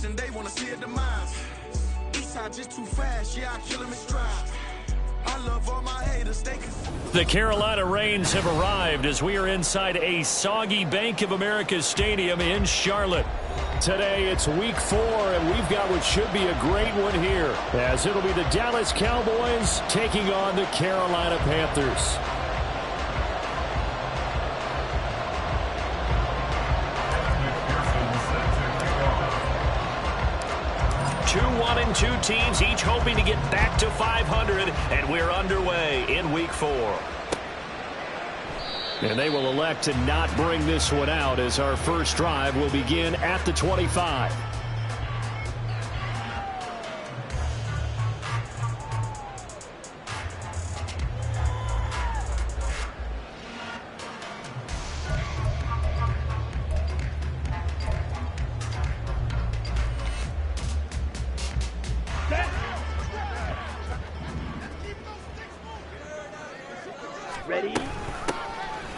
and they want to see a demise. Eastside just too fast, yeah, I kill him in stride. I love all my haters, they can... The Carolina Rains have arrived as we are inside a soggy Bank of America Stadium in Charlotte. Today it's week 4, and we've got what should be a great one here, as it'll be the Dallas Cowboys taking on the Carolina Panthers. 2-1-2 teams, each hoping to get back to 500, and we're underway in week 4. And they will elect to not bring this one out, as our first drive will begin at the 25. Ready?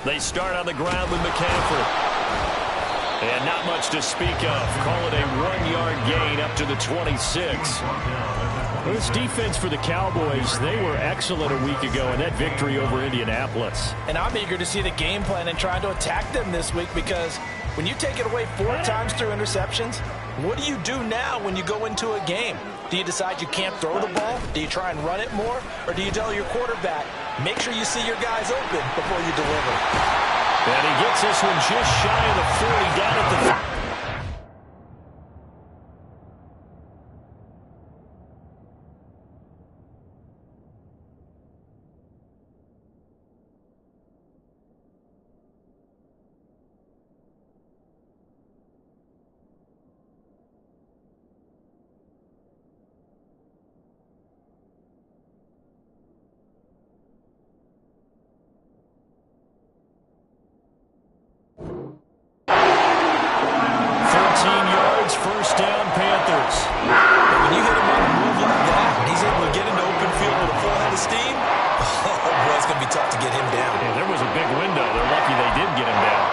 They start on the ground with McCaffrey. And not much to speak of. Call it a 1-yard gain up to the 26. Well, this defense for the Cowboys, they were excellent a week ago in that victory over Indianapolis. And I'm eager to see the game plan and trying to attack them this week, because when you take it away 4 times through interceptions, what do you do now when you go into a game? Do you decide you can't throw the ball? Do you try and run it more? Or do you tell your quarterback, make sure you see your guys open before you deliver? And he gets this one just shy of the 40, down at the... First down, Panthers. When you hit him on a move like that, and he's able to get into open field with a full head of steam, oh, boy, it's going to be tough to get him down. Yeah, there was a big window. They're lucky they did get him down.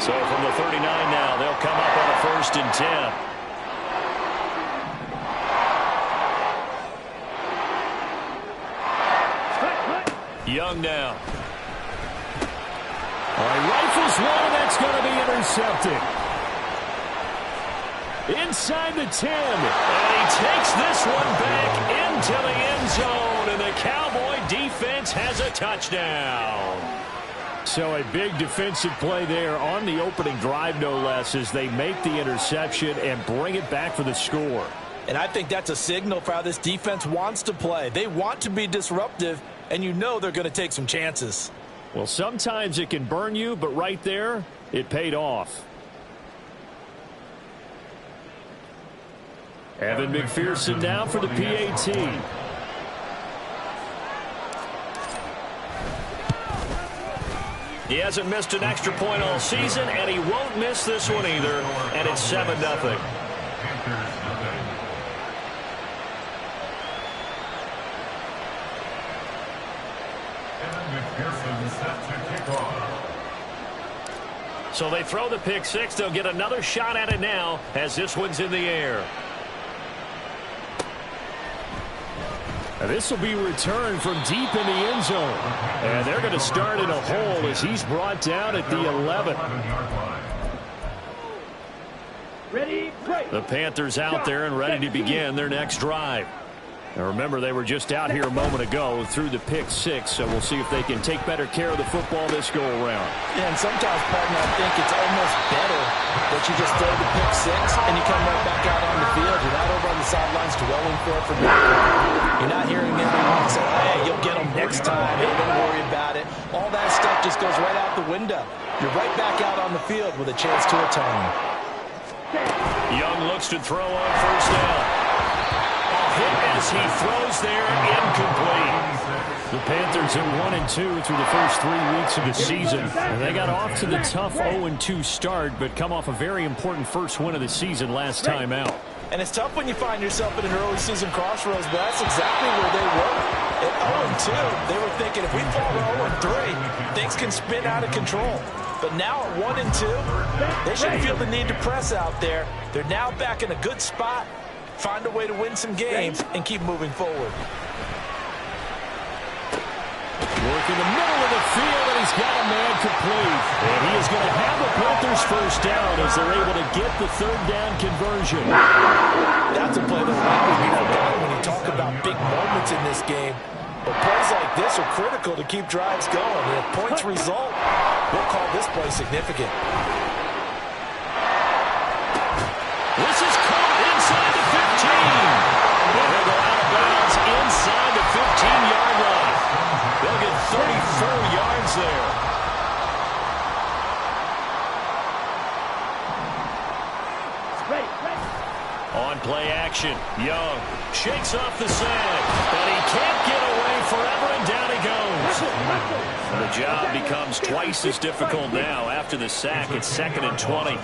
So from the 39 now, they'll come up on a 1st and 10. Young now. All right, rifles one, and that's going to be intercepted. Inside the 10, and he takes this one back into the end zone, and the Cowboy defense has a touchdown. So a big defensive play there on the opening drive, no less, as they make the interception and bring it back for the score. And I think that's a signal for how this defense wants to play. They want to be disruptive, and you know they're going to take some chances. Well, sometimes it can burn you, but right there, it paid off. Evan McPherson now for the PAT. He hasn't missed an extra point all season, and he won't miss this one either, and it's 7-0. So they throw the pick six. They'll get another shot at it now as this one's in the air. This will be returned from deep in the end zone. And they're going to start in a hole as he's brought down at the 11. Ready, play. The Panthers out there and ready to begin their next drive. Now remember, they were just out here a moment ago through the pick six, so we'll see if they can take better care of the football this go-around. Yeah, and sometimes, partner, I think it's almost better that you just throw the pick six and you come right back out on the field. You're not over on the sidelines dwelling for it for You're not hearing everyone say, hey, you'll get them next time. Hey, don't worry about it. All that stuff just goes right out the window. You're right back out on the field with a chance to atone. Young looks to throw on first down. Hit as he throws there, incomplete. The Panthers are 1-2 through the first 3 weeks of the season. And they got off to the tough 0-2 start, but come off a very important first win of the season last time out. And it's tough when you find yourself in an early season crossroads, but that's exactly where they were. At 0-2, they were thinking if we fall to 0-3, things can spin out of control. But now at 1 and 2, they shouldn't feel the need to press out there. They're now back in a good spot. Find a way to win some games and keep moving forward. Work in the middle of the field, and he's got a man complete. And he is going to have the Panthers first down as they're able to get the third down conversion. That's a play that will always be forgotten when you talk about big moments in this game. But plays like this are critical to keep drives going. And if points result, we'll call this play significant. This is caught inside the 15. And he'll go out of bounds inside the 15-yard line. They'll get 34 yards there. On play action, Young shakes off the sand, but he can't get away forever, and down he goes. The job becomes twice as difficult now after the sack. It's 2nd and 20.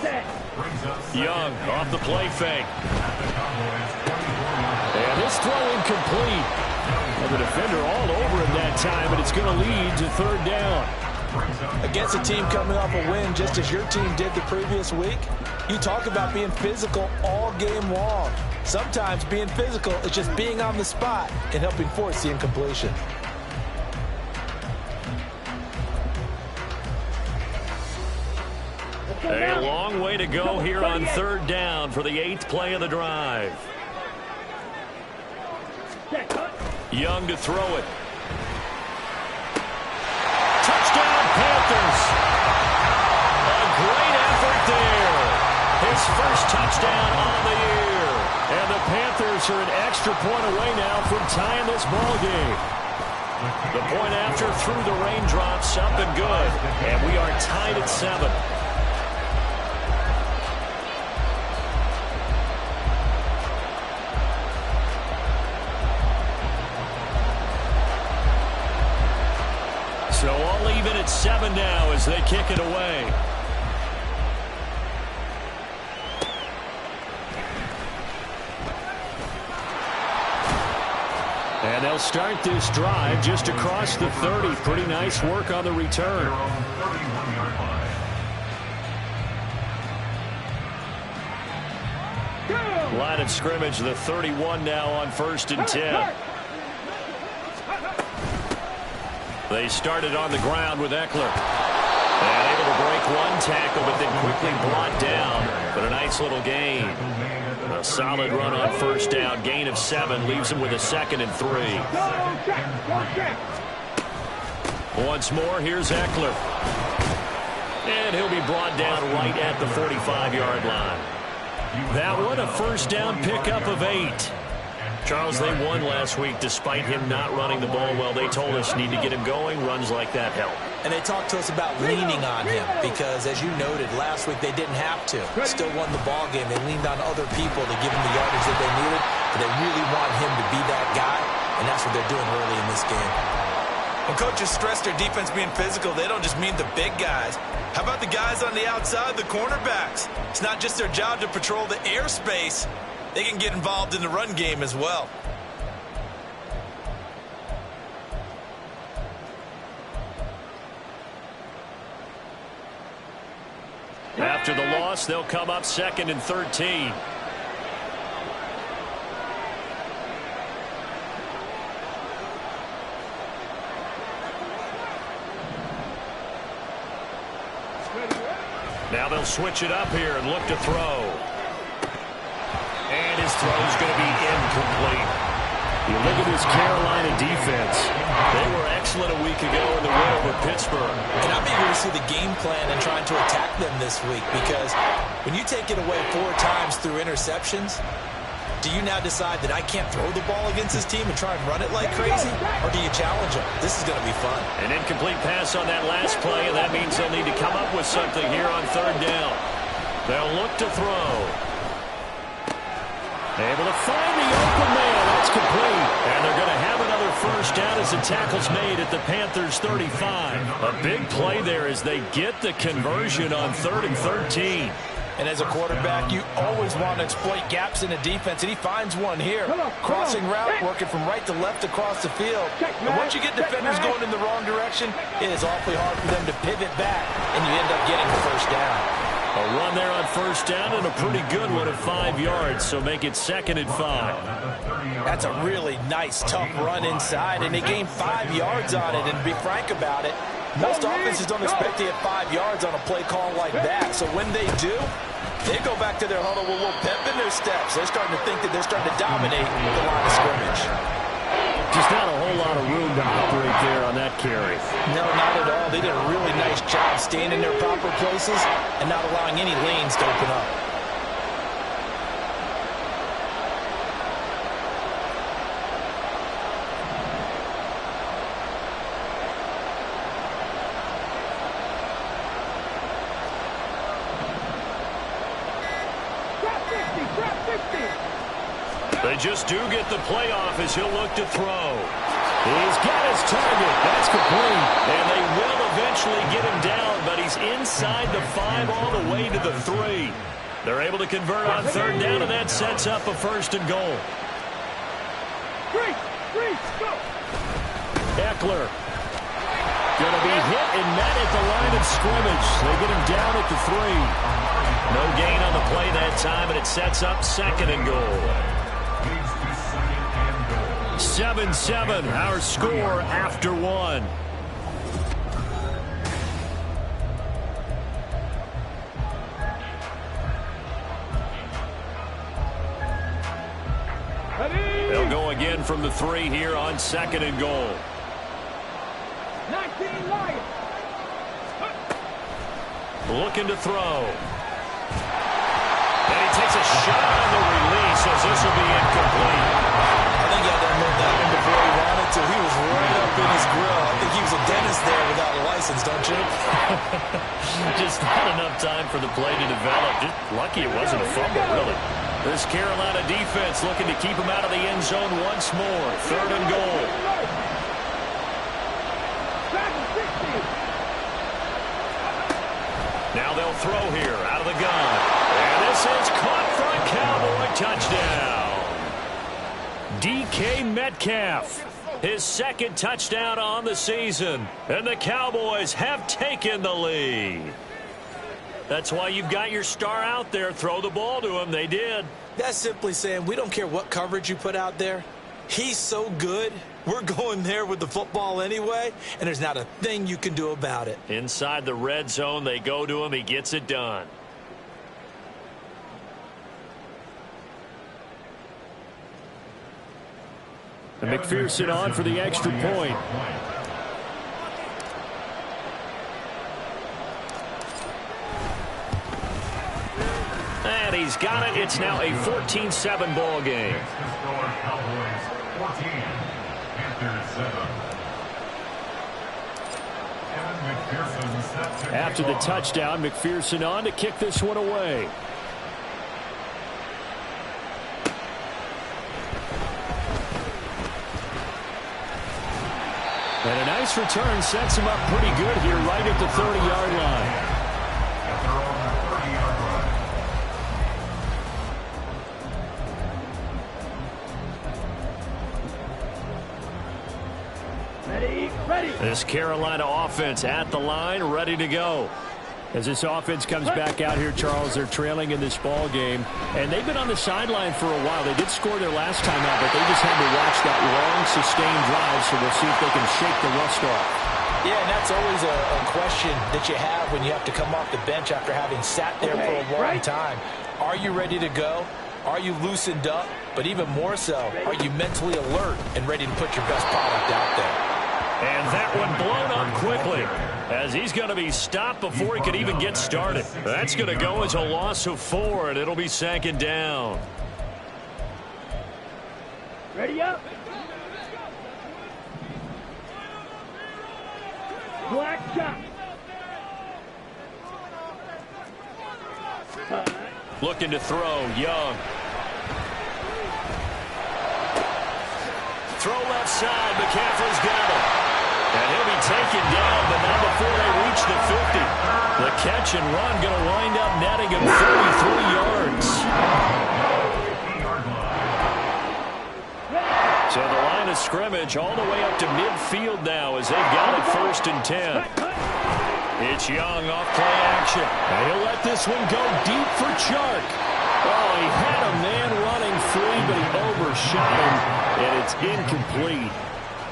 Young off the play fake. And this throw incomplete. And the defender all over him that time, but it's going to lead to third down. Against a team coming off a win just as your team did the previous week, you talk about being physical all game long. Sometimes being physical is just being on the spot and helping force the incompletion. A long way to go here on third down for the 8th play of the drive. Young to throw it. Touchdown, Panthers. A great effort there. His first touchdown on the year. And the Panthers are an extra point away now from tying this ball game. The point after through the raindrops, up and good. And we are tied at 7. So all even at 7 now as they kick it away. And they'll start this drive just across the 30. Pretty nice work on the return. Line of scrimmage, the 31 now on 1st and 10. They started on the ground with Eckler. And able to break one tackle, but then quickly brought down. But a nice little gain. A solid run on first down. Gain of 7 leaves him with a 2nd and 3. Once more, here's Eckler. And he'll be brought down right at the 45-yard line. That one, a first down pickup of 8. Charles, they won last week despite him not running the ball well. They told us need to get him going. Runs like that help. And they talked to us about leaning on him because, as you noted, last week they didn't have to. Still won the ball game. They leaned on other people to give him the yardage that they needed. But they really want him to be that guy, and that's what they're doing early in this game. When coaches stress their defense being physical, they don't just mean the big guys. How about the guys on the outside, the cornerbacks? It's not just their job to patrol the airspace. They can get involved in the run game as well. After the loss, they'll come up 2nd and 13. Now they'll switch it up here and look to throw. And his throw is going to be incomplete. You look at this Carolina defense. They were excellent a week ago in the win over Pittsburgh. And I'm eager to see the game plan and trying to attack them this week because when you take it away 4 times through interceptions, do you now decide that I can't throw the ball against this team and try and run it like crazy? Or do you challenge them? This is going to be fun. An incomplete pass on that last play, and that means they'll need to come up with something here on third down. They'll look to throw. Able to find the open man. That's complete. And they're going to have another first down as the tackle's made at the Panthers 35. A big play there as they get the conversion on 3rd and 13. And as a quarterback, you always always want to exploit gaps in the defense, and he finds one here. Crossing route, working from right to left across the field. And once you get defenders going in the wrong direction, it is awfully hard for them to pivot back, and you end up getting the first down. A run there on first down and a pretty good one at 5 yards, so make it 2nd and 5. That's a really nice, tough run inside, and they gained 5 yards on it. And to be frank about it, most offenses don't expect to get 5 yards on a play call like that. So when they do, they go back to their huddle with a little pep in their steps. They're starting to think that they're starting to dominate the line of scrimmage. Just not a whole lot of room to operate there on that carry. No, not at all. They did a really nice job staying in their proper places and not allowing any lanes to open up. They just do get the playoff as he'll look to throw. He's got his target. That's complete. And they will eventually get him down, but he's inside the 5 all the way to the 3. They're able to convert on 3rd down, and that sets up a 1st and goal. Go. Eckler. Going to be hit and met at the line of scrimmage. They get him down at the 3. No gain on the play that time, and it sets up 2nd and goal. 7-7, our score after 1. They'll go again from the 3 here on 2nd and goal. 19 Lions. Looking to throw. And he takes a shot on the release as this will be incomplete. I think he had to move that one before he wanted to. He was right up in his grill. I think he was a dentist there without a license, don't you? Just not enough time for the play to develop. Just lucky it wasn't a fumble, really. This Carolina defense looking to keep him out of the end zone once more. 3rd and goal. Now they'll throw here out of the gun. And this is caught for a Cowboy touchdown. DK Metcalf, his 2nd touchdown on the season. And the Cowboys have taken the lead. That's why you've got your star out there. Throw the ball to him. They did. That's simply saying we don't care what coverage you put out there. He's so good. We're going there with the football anyway, and there's not a thing you can do about it. Inside the red zone, they go to him. He gets it done. And McPherson on for the extra point. And he's got it. It's now a 14-7 ball game. After the touchdown, McPherson on to kick this one away. And a nice return sets him up pretty good here right at the 30-yard line. Ready. This Carolina offense at the line, ready to go. As this offense comes back out here, Charles, they're trailing in this ball game. And they've been on the sideline for a while. They did score their last time out, but they just had to watch that long, sustained drive, so we'll see if they can shake the rust off. Yeah, and that's always a question that you have when you have to come off the bench after having sat there for a long time. Are you ready to go? Are you loosened up? But even more so, are you mentally alert and ready to put your best product out there? And that one blown up quickly as he's going to be stopped before he could even get started. That's going to go as a loss of 4, and it'll be 2nd down. Ready up. Black shot. Looking to throw, Young. Throw left side, McCaffrey's got it. And he'll be taken down, but not before they reach the 50. The catch and run going to wind up netting him 33 yards. scrimmage all the way up to midfield now as they've got it 1st and 10. It's Young off play action. And he'll let this one go deep for Chark. Oh, he had a man running free, but he overshot him, and it's incomplete.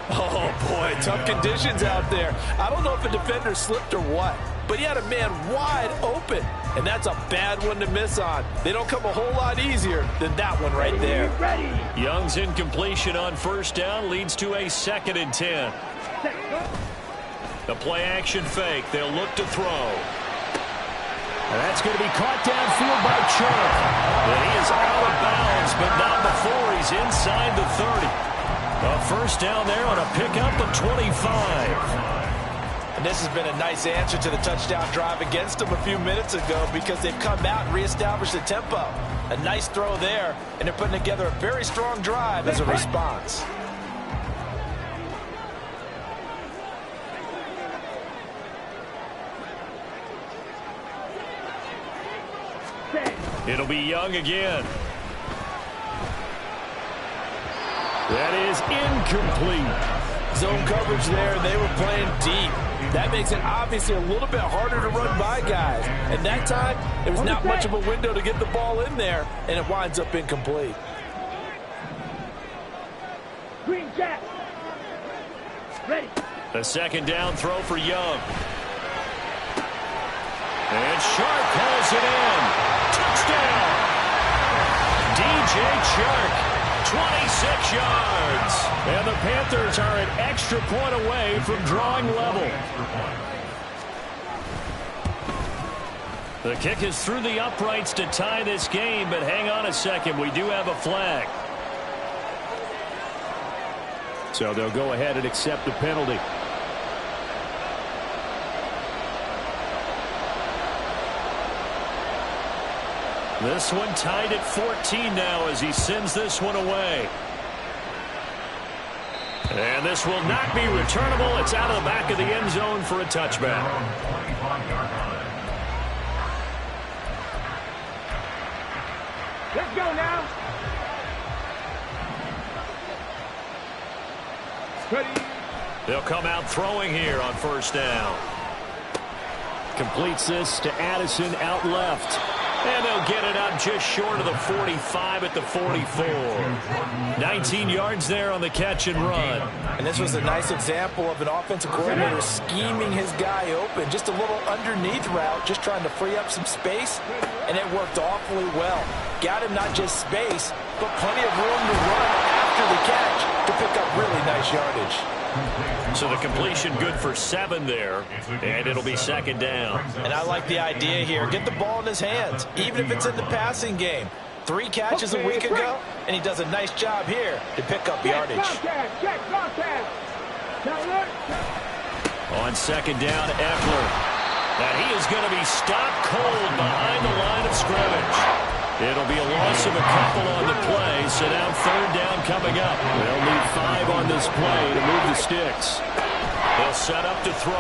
Oh, boy, tough conditions out there. I don't know if a defender slipped or what, but he had a man wide open, and that's a bad one to miss on. They don't come a whole lot easier than that one right there. Young's incompletion on 1st down leads to a 2nd and 10. The play action fake. They'll look to throw. And that's going to be caught downfield by Chark. And he is out of bounds, but not before he's inside the 30. A 1st down there on a pickup of 25. And this has been a nice answer to the touchdown drive against them a few minutes ago because they've come out and reestablished the tempo. A nice throw there, and they're putting together a very strong drive as a response. It'll be Young again. That is incomplete. Zone coverage there. They were playing deep. That makes it obviously a little bit harder to run by guys. And that time, there was not much of a window to get the ball in there, and it winds up incomplete. Green Jack. Ready. The 2nd down throw for Young. And Chark pulls it in. Touchdown! DJ Chark, 26 yards. And the Panthers are an extra point away from drawing level. The kick is through the uprights to tie this game, but hang on a second. We do have a flag. So they'll go ahead and accept the penalty. This one tied at 14 now as he sends this one away. And this will not be returnable. It's out of the back of the end zone for a touchback. Let's go now. Ready. They'll come out throwing here on 1st down. Completes this to Addison out left. And they'll get it up just short of the 45 at the 44. 19 yards there on the catch and run. And this was a nice example of an offensive coordinator scheming his guy open. Just a little underneath route, just trying to free up some space. And it worked awfully well. Got him not just space, but plenty of room to run after the catch to pick up really nice yardage. So the completion good for 7 there, and it'll be 2nd down. And I like the idea here. Get the ball in his hands, even if it's in the passing game. 3 catches a week ago, and he does a nice job here to pick up yardage. On 2nd down, Eckler. And he is going to be stopped cold behind the line of scrimmage. It'll be a loss of a couple on the play, so now 3rd down coming up. They'll need 5 on this play to move the sticks. They'll set up to throw.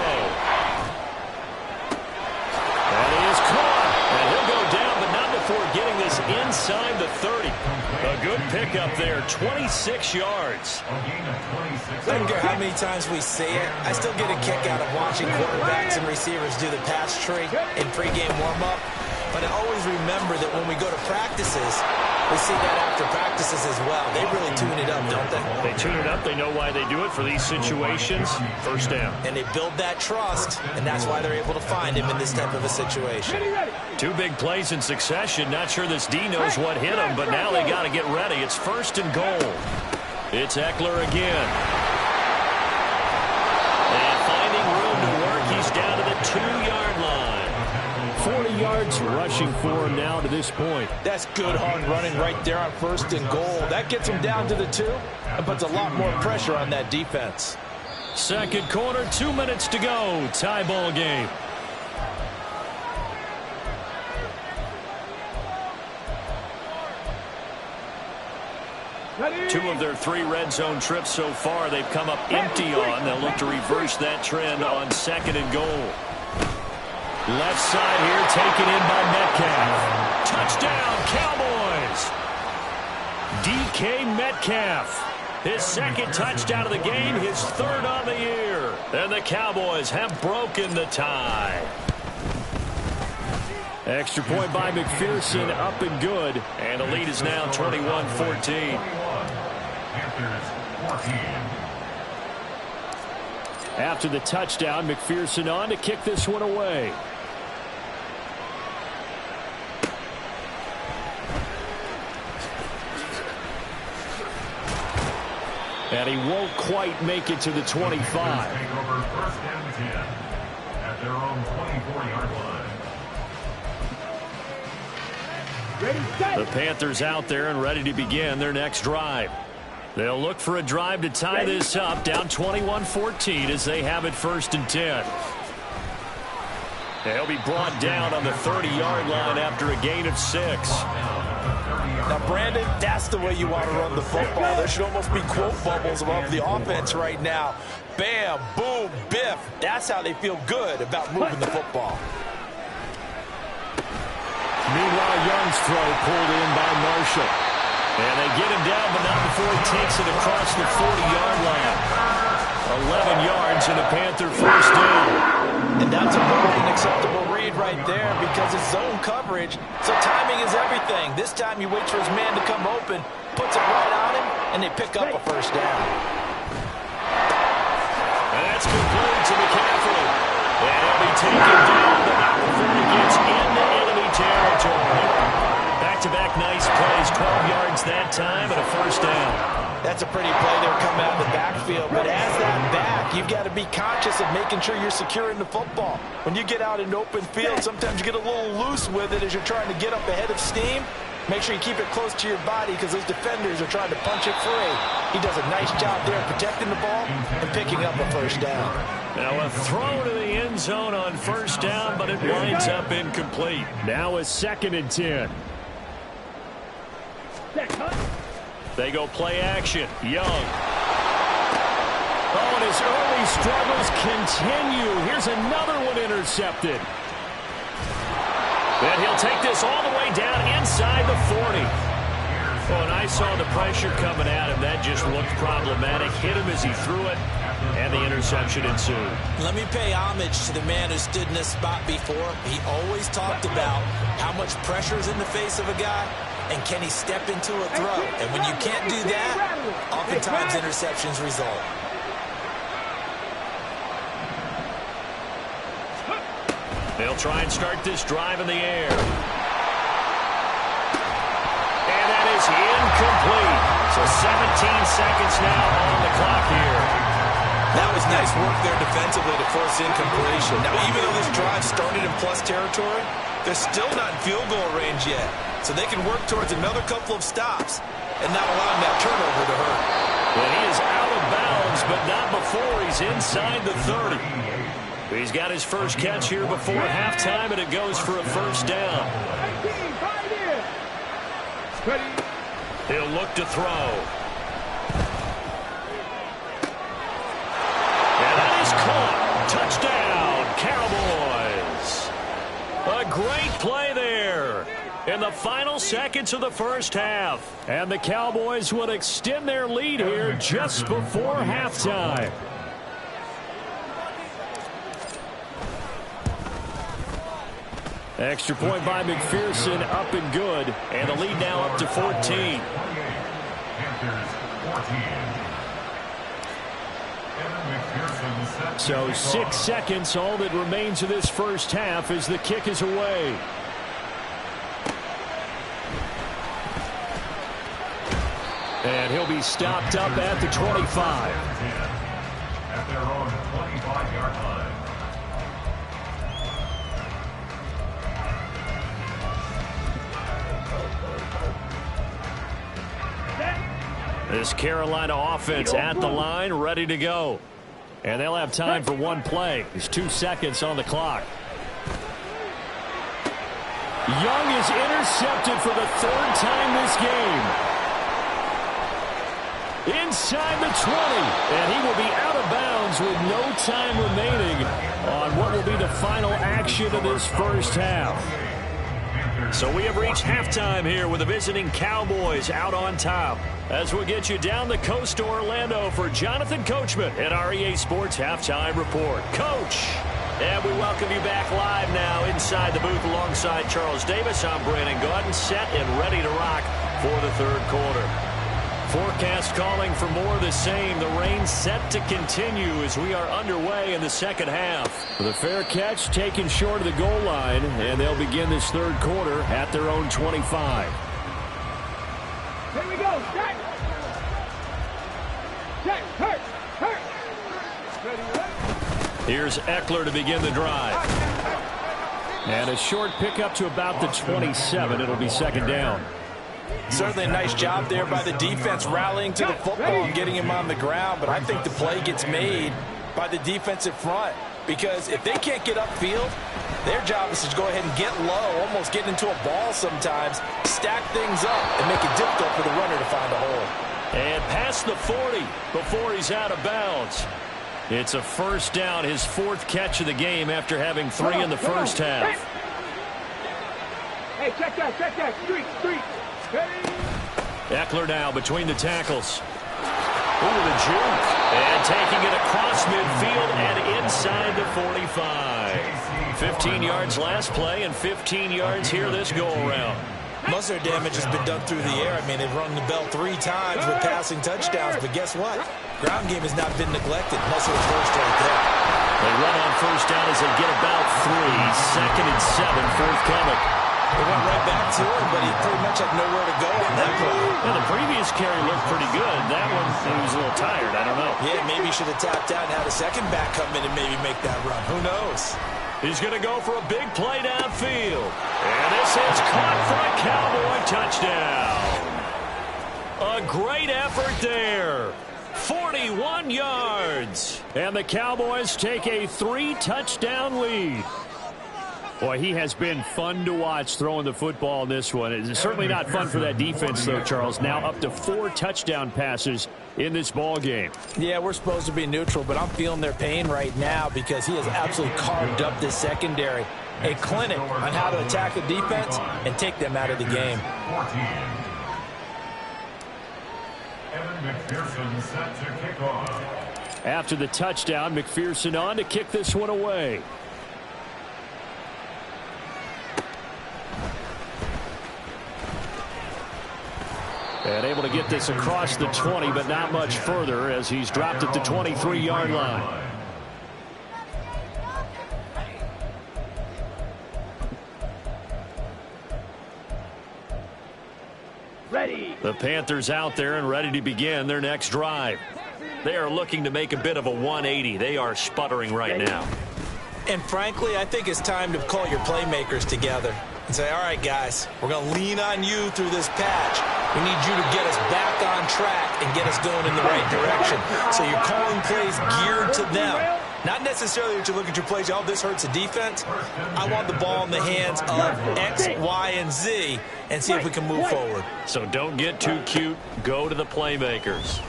And he is caught. And he'll go down, but not before getting this inside the 30. A good pickup there, 26 yards. I don't care how many times we see it, I still get a kick out of watching quarterbacks and receivers do the pass tree in pregame warm-up. But I always remember that when we go to practices, we see that after practices as well. They really tune it up, don't they? They tune it up. They know why they do it for these situations. 1st down. And they build that trust, and that's why they're able to find him in this type of a situation. 2 big plays in succession. Not sure this D knows what hit him, but now they got to get ready. It's 1st and goal. It's Eckler again. And finding room to work, he's down to the 2-yard line. 40 yards rushing for him now to this point. That's good hard running right there on 1st and goal. That gets him down to the 2 and puts a lot more pressure on that defense. 2nd quarter, 2 minutes to go. Tie ball game. Ready. 2 of their 3 red zone trips so far they've come up empty on. They'll look to reverse that trend on 2nd and goal. Left side here taken in by Metcalf. Touchdown, Cowboys. DK Metcalf. His second touchdown of the game, his third on the year. And the Cowboys have broken the tie. Extra point by McPherson, up and good. And the lead is now 21-14. After the touchdown, McPherson on to kick this one away. And he won't quite make it to the 25. First and 10 at their own 24-yard line. Ready, set. The Panthers out there and ready to begin their next drive. They'll look for a drive to tie this up, down 21-14 as they have it first and 10. They'll be brought down on the 30-yard line after a gain of 6. Now, Brandon, that's the way you want to run the football. There should almost be quote bubbles above the offense right now. Bam, boom, biff. That's how they feel good about moving the football. Meanwhile, Young's throw pulled in by Marshall. And they get him down, but not before he takes it across the 40-yard line. 11 yards and a Panther first down. And that's a more than acceptable read right there because it's zone coverage, so timing is everything. This time he waits for his man to come open, puts it right on him, and they pick up a first down. And that's complete to McCaffrey. And he'll be taken down, but not before he gets into enemy territory. Back-to-back nice plays, 12 yards that time, and a first down. That's a pretty play there coming out of the backfield. But as that back, you've got to be conscious of making sure you're securing the football. When you get out in open field, sometimes you get a little loose with it as you're trying to get up ahead of steam. Make sure you keep it close to your body because those defenders are trying to punch it free. He does a nice job there protecting the ball and picking up a first down. Now a throw to the end zone on first down, but it winds up incomplete. Now a 2nd and 10. They go play action. Young. Oh, and his early struggles continue. Here's another one intercepted. And he'll take this all the way down inside the 40. Oh, and I saw the pressure coming at him. That just looked problematic. Hit him as he threw it, and the interception ensued. Let me pay homage to the man who stood in this spot before. He always talked about how much pressure is in the face of a guy. And can he step into a throw? And when you can't do that, oftentimes interceptions result. They'll try and start this drive in the air. And that is incomplete. So 17 seconds now on the clock here. That was nice work there defensively to force incompletion. Now, even though this drive started in plus territory, they're still not in field goal range yet. So they can work towards another couple of stops and not allowing that turnover to hurt. Well, he is out of bounds, but not before he's inside the 30. He's got his first catch here before halftime, and it goes for a first down. He'll look to throw. And that is caught. Touchdown, Cowboys. A great play there in the final seconds of the first half. And the Cowboys would extend their lead here just before halftime. Extra point by McPherson, up and good. And the lead now up to 14. So 6 seconds, all that remains of this first half as the kick is away. And he'll be stopped up at the 25. At their own 25-yard line. This Carolina offense at the line, ready to go. And they'll have time for one play. There's 2 seconds on the clock. Young is intercepted for the 3rd time this game. Inside the 20. And he will be out of bounds with no time remaining on what will be the final action of this first half. So we have reached halftime here with the visiting Cowboys out on top. As we'll get you down the coast to Orlando for Jonathan Coachman at our EA Sports Halftime Report. Coach! And we welcome you back live now inside the booth alongside Charles Davis. I'm Brandon Gaudin, set and ready to rock for the third quarter. Forecast calling for more of the same. The rain set to continue as we are underway in the second half. The fair catch taken short of the goal line, and they'll begin this third quarter at their own 25. Here we go. Set. Set. Hurt. Ready. Here's Eckler to begin the drive. And a short pickup to about the 27. It'll be second down. Certainly a nice job there by the defense rallying to the football and getting him on the ground, but I think the play gets made by the defensive front because if they can't get upfield, their job is to go ahead and get low, almost get into a ball sometimes, stack things up, and make it difficult for the runner to find a hole. And past the 40 before he's out of bounds. It's a first down, his fourth catch of the game after having 3 in the first half. Hey, check that. Street. Eckler now between the tackles. Ooh, the juke. And taking it across midfield and inside the 45. 15 yards last play and 15 yards here this go-around. Most of their damage has been done through the air. I mean, they've rung the bell 3 times with passing touchdowns, but guess what? Ground game has not been neglected. Most of the first right there. They run on first down as they get about 3. Second and 7, forthcoming. They went right back to him, but he pretty much had nowhere to go on that play. And the previous carry looked pretty good. That one, he was a little tired. I don't know. Yeah, maybe he should have tapped out and had a second back come in and maybe make that run. Who knows? He's going to go for a big play downfield. And this is caught for a Cowboy touchdown. A great effort there. 41 yards. And the Cowboys take a 3-touchdown lead. Boy, he has been fun to watch throwing the football in this one. It's certainly not fun for that defense, though, Charles. Now up to 4 touchdown passes in this ball game. Yeah, we're supposed to be neutral, but I'm feeling their pain right now because he has absolutely carved up this secondary. A clinic on how to attack the defense and take them out of the game. 14. Evan McPherson set to kick off. After the touchdown, McPherson on to kick this one away. And able to get this across the 20, but not much further as he's dropped at the 23-yard line. Ready. The Panthers out there and ready to begin their next drive. They are looking to make a bit of a 180. They are sputtering right now. And frankly, I think it's time to call your playmakers together and say, all right, guys, we're going to lean on you through this patch. We need you to get us back on track and get us going in the right direction. So you're calling plays geared to them. Not necessarily that you look at your plays, oh, this hurts the defense. I want the ball in the hands of X, Y, and Z and see if we can move forward. So don't get too cute. Go to the playmakers.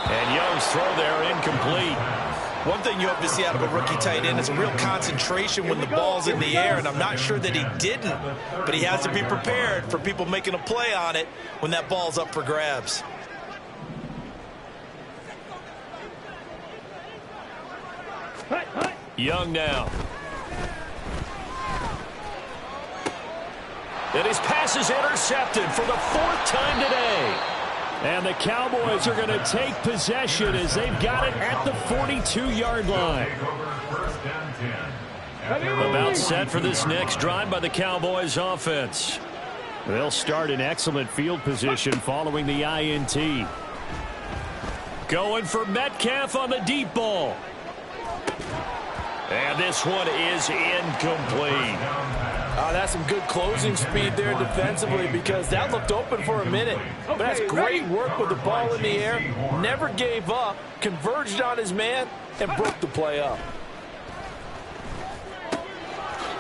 And Young's throw there incomplete. One thing you hope to see out of a rookie tight end is a real concentration when the ball's in the air, and I'm not sure that he didn't, but he has to be prepared for people making a play on it when that ball's up for grabs. Young now. And his pass is intercepted for the 4th time today. And the Cowboys are going to take possession as they've got it at the 42-yard line. About set for this next drive by the Cowboys offense. They'll start in excellent field position following the INT. Going for Metcalf on the deep ball. And this one is incomplete. That's some good closing speed there defensively because that looked open for a minute. But that's great work with the ball in the air. Never gave up, converged on his man, and broke the play up.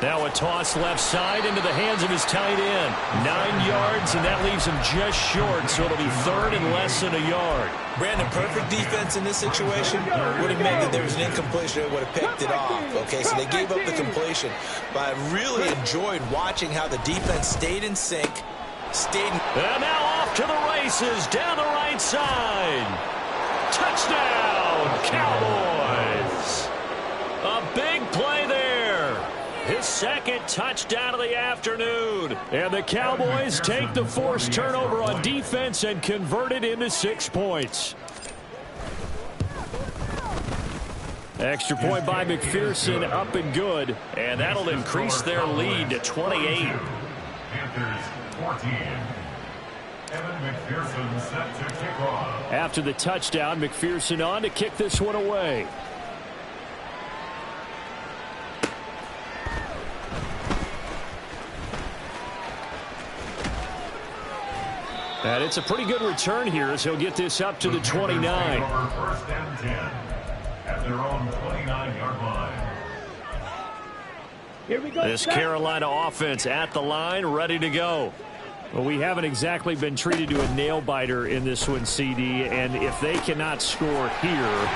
Now a toss left side into the hands of his tight end. 9 yards, and that leaves him just short, so it'll be third and less than a yard. Brandon, perfect defense in this situation would have meant that there was an incompletion that would have picked it off. Okay, so they gave up the completion. But I really enjoyed watching how the defense stayed in sync, And now off to the races, down the right side. Touchdown, Cowboys. A big play there. His second touchdown of the afternoon. And the Cowboys take the forced turnover on defense and convert it into 6 points. Extra point by McPherson, up and good. And that'll increase their lead to 28. Panthers 14. Evan McPherson set to kick off. After the touchdown, McPherson on to kick this one away. And it's a pretty good return here as he'll get this up to the 29. First and 10 at their own 29-yard line. Here we go. This Carolina offense at the line, ready to go. Well, we haven't exactly been treated to a nail-biter in this one, CD, and if they cannot score here,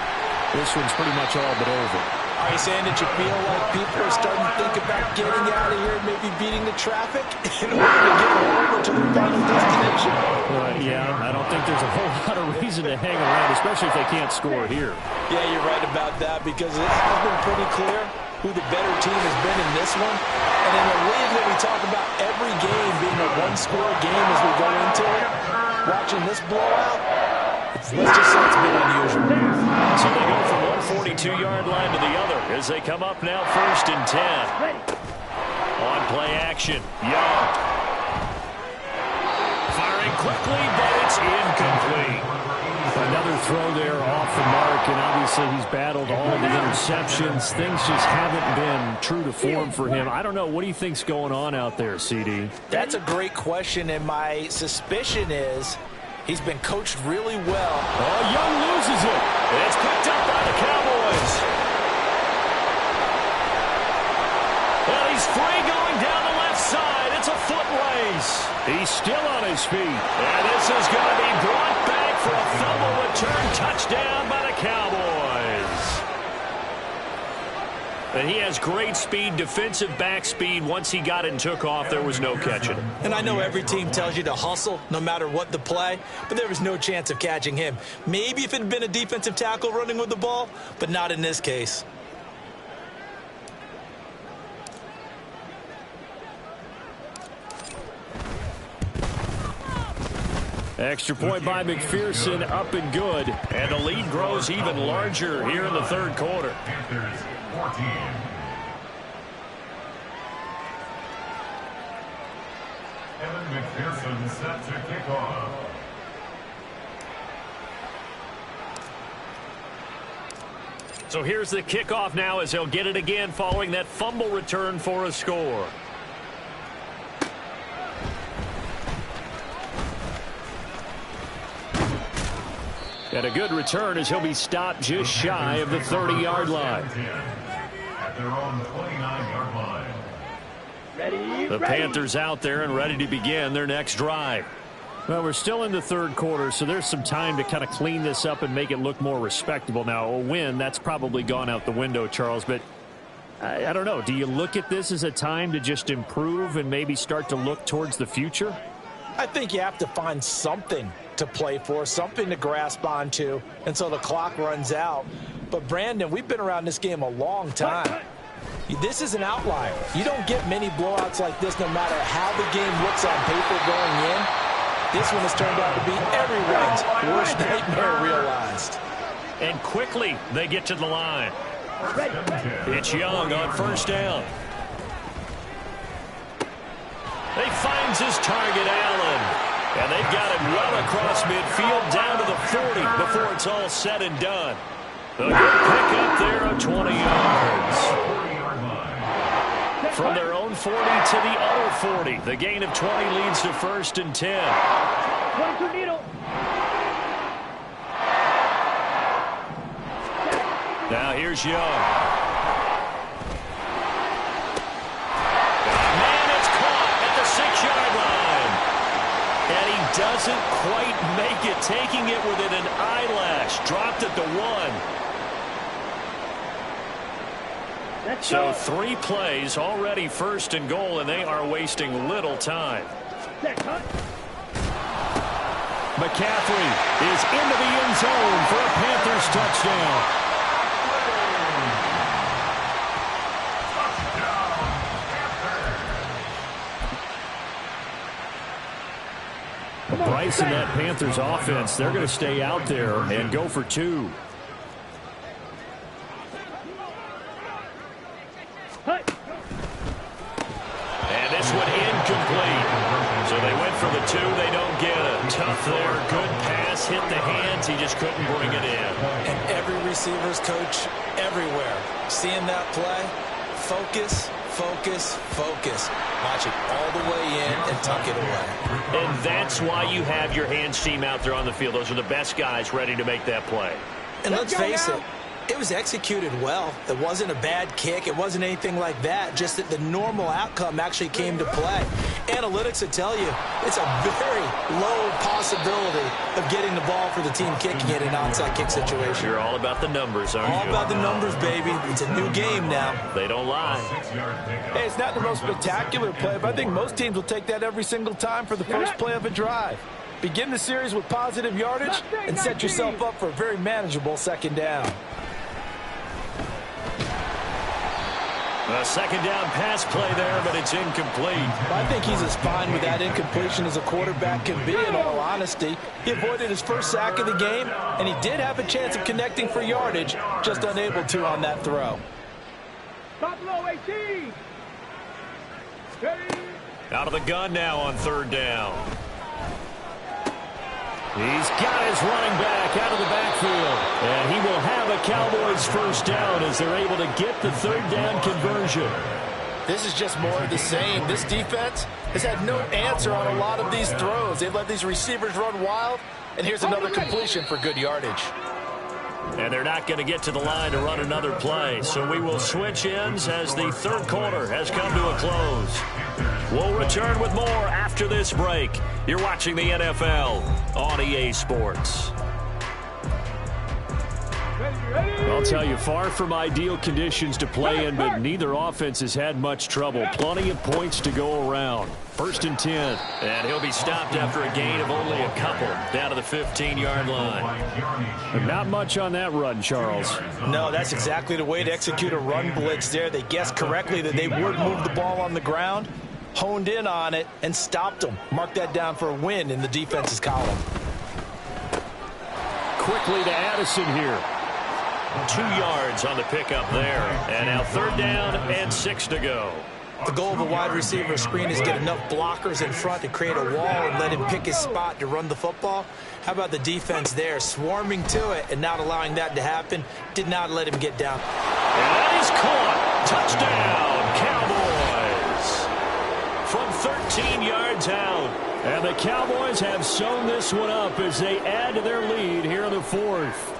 this one's pretty much all but over. Are you saying that you feel like people are starting to think about getting out of here, maybe beating the traffic in order to get over to their final destination? Yeah, I don't think there's a whole lot of reason to hang around, especially if they can't score here. Yeah, you're right about that because it has been pretty clear who the better team has been in this one. And in a league that we talk about every game being a one-score game as we go into it, watching this blowout, let's just say it's been unusual. So they go from one 42-yard line to the other as they come up now first and 10. On play action, Young. Firing quickly, but it's incomplete. Another throw there off the mark, and obviously he's battled all of the interceptions. Things just haven't been true to form for him. I don't know. What do you think's going on out there, CD? That's a great question, and my suspicion is he's been coached really well. Oh, Young loses it. It's picked up by the Cowboys. Well, he's free going down the left side. It's a foot race. He's still on his feet. And this is going to be brought back for a fumble return touchdown by the Cowboys. And he has great speed, defensive back speed. Once he got it and took off, there was no catching him. And I know every team tells you to hustle no matter what the play, but there was no chance of catching him. Maybe if it had been a defensive tackle running with the ball, but not in this case. Extra point by McPherson, up and good. And the lead grows even larger here in the third quarter. Panthers 14. Evan McPherson set to kick off. So here's the kickoff now as he'll get it again following that fumble return for a score. And a good return as he'll be stopped just shy of the 30-yard line. At their own 29-yard line. The Panthers out there and ready to begin their next drive. Well, we're still in the third quarter, so there's some time to kind of clean this up and make it look more respectable. Now, a win, that's probably gone out the window, Charles, but I don't know. Do you look at this as a time to just improve and maybe start to look towards the future? I think you have to find something to play for, something to grasp onto until the clock runs out. But, Brandon, we've been around this game a long time. This is an outlier. You don't get many blowouts like this no matter how the game looks on paper going in. This one has turned out to be everyone's worst nightmare realized. And quickly they get to the line. It's Young on first down. He finds his target, Allen. And they've got it well across midfield down to the 40 before it's all said and done. A good pickup there of 20 yards. From their own 40 to the other 40. The gain of 20 leads to first and 10. Now here's Young. doesn't quite make it, taking it within an eyelash. Dropped at the 1. So 3 plays, already 1st and goal, and they are wasting little time. McCaffrey is into the end zone for a Panthers touchdown. Bryce and that Panthers offense, they're going to stay out there and go for 2. And this one incomplete. So they went for the 2. They don't get it. Tough there. Good pass. Hit the hands. He just couldn't bring it in. And every receiver's coach everywhere, seeing that play, focus, focus, focus. Watch it all the way in and tuck it away. And that's why you have your hands team out there on the field. Those are the best guys ready to make that play. And let's face it, it was executed well. It wasn't a bad kick. It wasn't anything like that. Just that the normal outcome actually came to play. Analytics will tell you it's a very low possibility of getting the ball for the team kicking it in an onside kick situation. You're all about the numbers, aren't you? All about the numbers, baby. It's a new game now. They don't lie. Hey, it's not the most spectacular play, but I think most teams will take that every single time for the first play of a drive. Begin the series with positive yardage and set yourself up for a very manageable 2nd down. A 2nd down pass play there, but it's incomplete. I think he's as fine with that incompletion as a quarterback can be, in all honesty. He avoided his first sack of the game, and he did have a chance of connecting for yardage, just unable to on that throw. Out of the gun now on 3rd down. He's got his running back out of the backfield. And he will have a Cowboys 1st down as they're able to get the 3rd down conversion. This is just more of the same. This defense has had no answer on a lot of these throws. They've let these receivers run wild, and here's another completion for good yardage. And they're not going to get to the line to run another play. So we will switch ends as the 3rd quarter has come to a close. We'll return with more after this break. You're watching the NFL on EA Sports. I'll tell you, far from ideal conditions to play in, but neither offense has had much trouble. Plenty of points to go around. 1st and 10. And he'll be stopped after a gain of only a couple down to the 15-yard line. Not much on that run, Charles. No, that's exactly the way to execute a run blitz there. They guessed correctly that they would move the ball on the ground, honed in on it, and stopped them. Mark that down for a win in the defense's column. Quickly to Addison here. 2 yards on the pickup there. And now 3rd down and 6 to go. The goal of a wide receiver screen is get enough blockers in front to create a wall and let him pick his spot to run the football. How about the defense there, swarming to it and not allowing that to happen? Did not let him get down. And that is caught. Touchdown, Cowboys. From 13 yards out. And the Cowboys have sewn this one up as they add to their lead here in the 4th.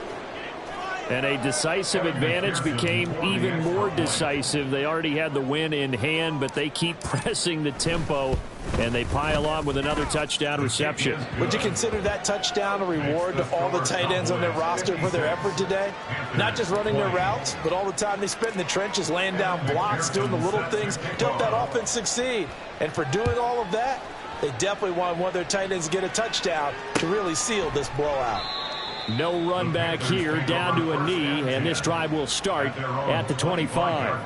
And a decisive advantage became even more decisive. They already had the win in hand, but they keep pressing the tempo, and they pile on with another touchdown reception. Would you consider that touchdown a reward to all the tight ends on their roster for their effort today? Not just running their routes, but all the time they spent in the trenches, laying down blocks, doing the little things to help that offense succeed. And for doing all of that, they definitely want one of their tight ends to get a touchdown to really seal this blowout. No run back here, down to a knee, and this drive will start at the 25.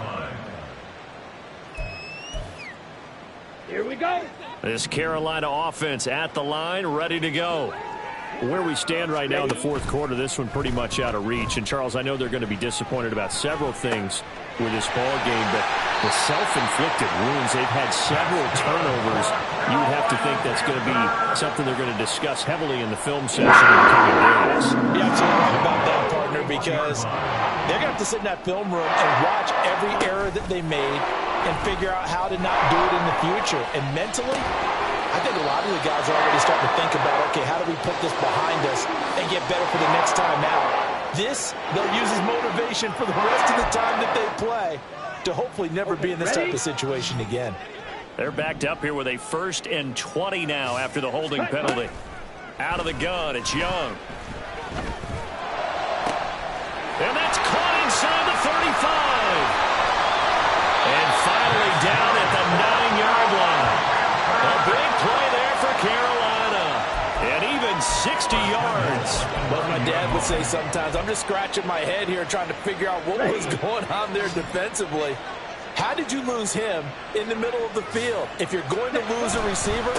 Here we go. This Carolina offense at the line, ready to go. Where we stand right now in the 4th quarter, this one pretty much out of reach. And, Charles, I know they're going to be disappointed about several things with this ball game, but the self-inflicted wounds, they've had several turnovers. You would have to think that's going to be something they're going to discuss heavily in the film session in the coming days. You're absolutely right about that, partner, because they're going to have to sit in that film room and watch every error that they made and figure out how to not do it in the future. And mentally, I think a lot of the guys are already starting to think about, okay, how do we put this behind us and get better for the next time out? This, they'll use as motivation for the rest of the time that they play to hopefully never be in this type of situation again. They're backed up here with a 1st and 20 now after the holding penalty. Out of the gun, it's Young. And that's caught inside the 35. And finally down at the 9-yard line. A big play there for Carolina. And even 60 yards. What my dad would say sometimes, I'm just scratching my head here trying to figure out what was going on there defensively. How did you lose him in the middle of the field? If you're going to lose a receiver,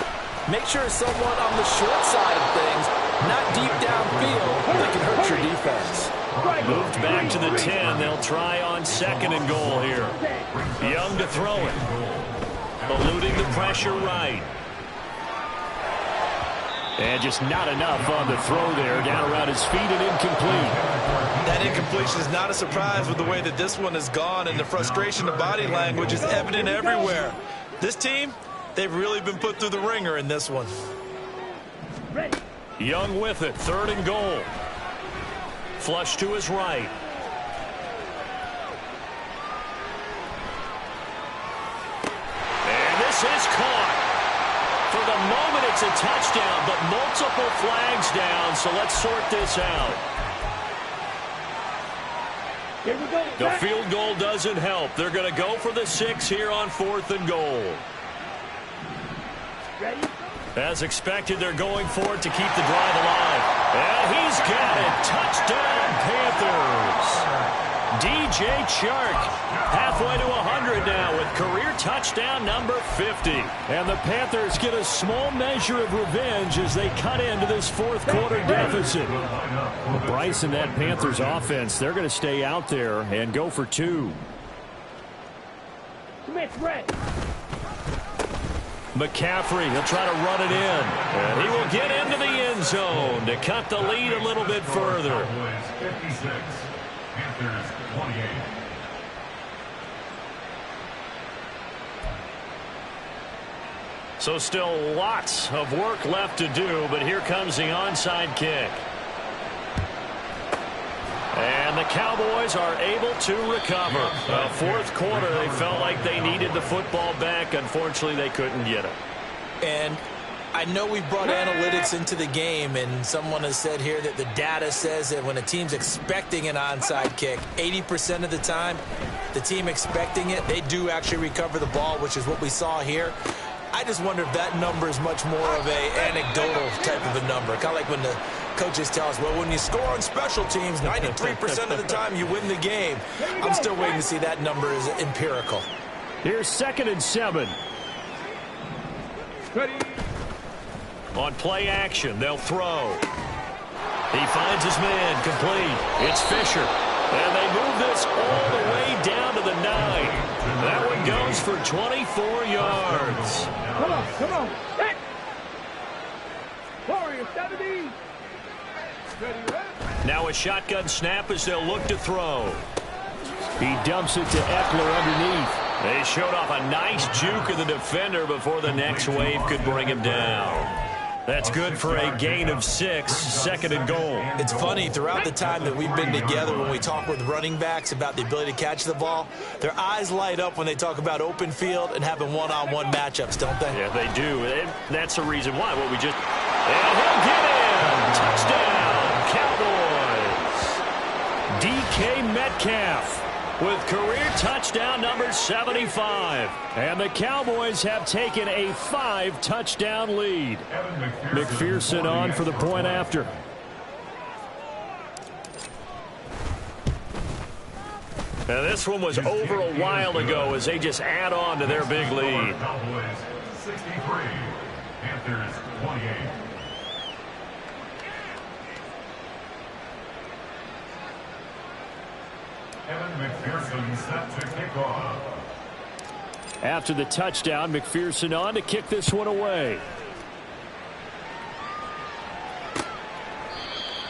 make sure it's someone on the short side of things, not deep downfield, that can hurt your defense. Moved back to the 10. They'll try on 2nd and goal here. Young to throw it. Eluding the pressure right. And just not enough on the throw there. Down around his feet and incomplete. That incompletion is not a surprise with the way that this one has gone, and the frustration of body language is evident everywhere. This team, they've really been put through the ringer in this one. Young with it. 3rd and goal. Flush to his right. And this is caught. For the moment, it's a touchdown, but multiple flags down, so let's sort this out. Here we go. The field goal doesn't help. They're going to go for the 6 here on 4th and goal. Ready? As expected, they're going for it to keep the drive alive. And he's got it. Touchdown, Panthers. DJ Chark halfway to 100 now with career touchdown number 50. And the Panthers get a small measure of revenge as they cut into this 4th quarter deficit. Well, Bryce and that Panthers offense, they're going to stay out there and go for 2. Smith, red. McCaffrey, he'll try to run it in. And he will get into the end zone to cut the lead a little bit further. 56, Panthers 28. So still lots of work left to do, but here comes the onside kick. And the Cowboys are able to recover. 4th quarter, they felt like they needed the football back. Unfortunately, they couldn't get it. And I know we brought analytics into the game, and someone has said here that the data says that when a team's expecting an onside kick, 80% of the time, the team expecting it, they do actually recover the ball, which is what we saw here. I just wonder if that number is much more of a anecdotal type of a number. Kind of like when the coaches tell us, well, when you score on special teams, 93% of the time you win the game. I'm still waiting to see that number is empirical. Here's 2nd and 7. Ready. On play action, they'll throw. He finds his man complete. It's Fisher. And they move this all the way down to the 9. That one goes for 24 yards. Come on. Set. Warrior 70. Ready, red. Now a shotgun snap as they'll look to throw. He dumps it to Eckler underneath. They showed off a nice juke of the defender before the next wave could bring him down. That's good for a gain of 6, 2nd and goal. It's funny, throughout the time that we've been together, when we talk with running backs about the ability to catch the ball, their eyes light up when they talk about open field and having one-on-one matchups, don't they? Yeah, they do. And that's the reason why. What we just... And he'll get in! Touchdown, Cowboys! DK Metcalf with career touchdown number 75. And the Cowboys have taken a 5-touchdown lead. McPherson on for the point after. Now this one was over a while ago as they just add on to their big lead. Cowboys 63, Panthers 28. Evan McPherson set to kick off. After the touchdown, McPherson on to kick this one away.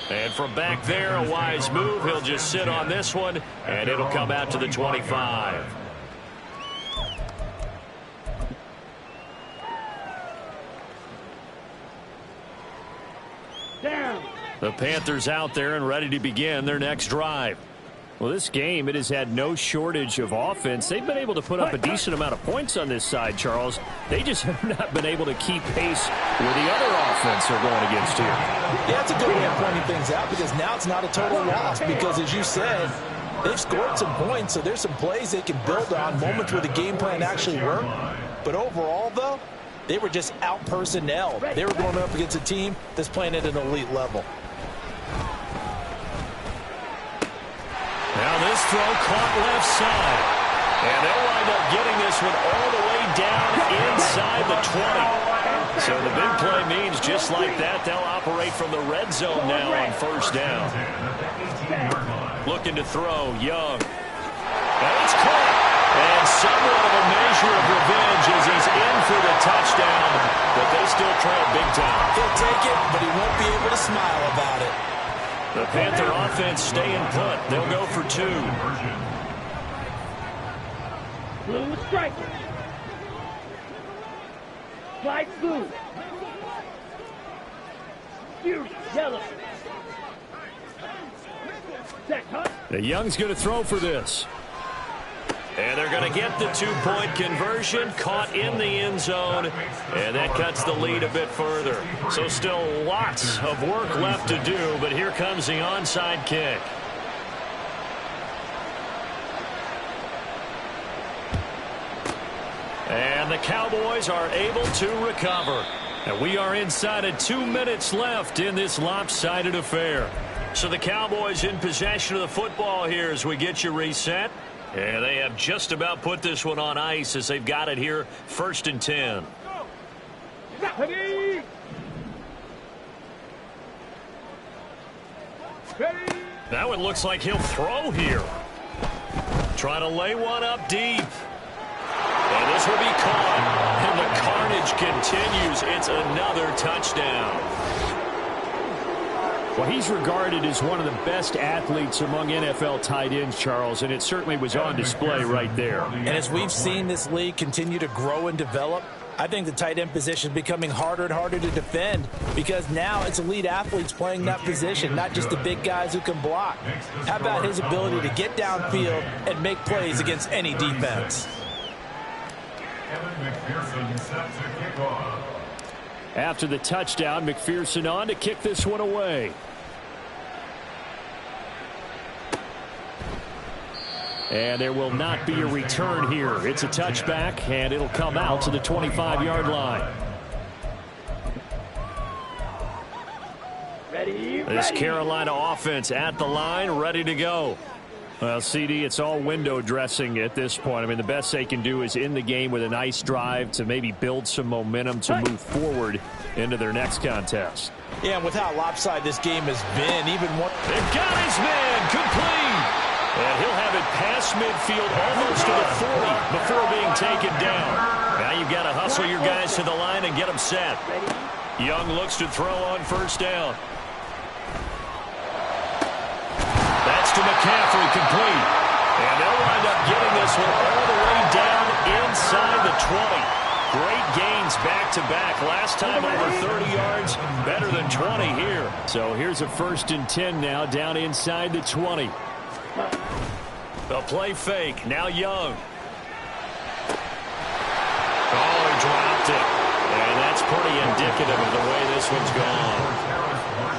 And from back there, a wise move. He'll just sit on this one, and it'll come out to the 25. Down. The Panthers out there and ready to begin their next drive. Well, this game, it has had no shortage of offense. They've been able to put up a decent amount of points on this side, Charles. They just have not been able to keep pace with the other offense they're going against here. Yeah, it's a good way of pointing things out because now it's not a total loss because, as you said, they've scored some points, so there's some plays they can build on, moments where the game plan actually worked. But overall, though, they were just out-personnelled. They were going up against a team that's playing at an elite level. Now this throw caught left side. And they'll wind up getting this one all the way down inside the 20. So the big play means just like that, they'll operate from the red zone now on first down. Looking to throw, Young. And it's caught. And somewhat of a measure of revenge as he's in for the touchdown. But they still trail big time. He'll take it, but he won't be able to smile about it. The Panther offense staying put. They'll go for 2. Blue strike. Flight blue. Yellow. Set, huh? The Young's going to throw for this. And they're going to get the 2-point conversion, caught in the end zone, and that cuts the lead a bit further. So still lots of work left to do, but here comes the onside kick. And the Cowboys are able to recover. And we are inside of 2 minutes left in this lopsided affair. So the Cowboys in possession of the football here as we get you reset. And they have just about put this one on ice as they've got it here, 1st and 10. Ready. Ready. That one looks like he'll throw here. Trying to lay one up deep. And this will be caught. And the carnage continues. It's another touchdown. Well, he's regarded as one of the best athletes among NFL tight ends, Charles, and it certainly was on display right there. And as we've seen this league continue to grow and develop, I think the tight end position is becoming harder and harder to defend because now it's elite athletes playing that position, not just the big guys who can block. How about his ability to get downfield and make plays against any defense? After the touchdown, McPherson on to kick this one away. And there will not be a return here. It's a touchback, and it'll come out to the 25-yard line. Ready. This Carolina offense at the line, ready to go. Well, CD, it's all window dressing at this point. I mean, the best they can do is in the game with a nice drive to maybe build some momentum to move forward into their next contest. Yeah, and with how lopsided this game has been, even more. They've got his man complete. And he'll have it past midfield almost to the 40 before being taken down. Now you've got to hustle your guys to the line and get them set. Young looks to throw on first down. To McCaffrey, complete. And they'll wind up getting this one all the way down inside the 20. Great gains back-to-back. Last time over 30 yards, better than 20 here. So here's a 1st and 10 now down inside the 20. The play fake. Now Young. Oh, he dropped it. And that's pretty indicative of the way this one's gone.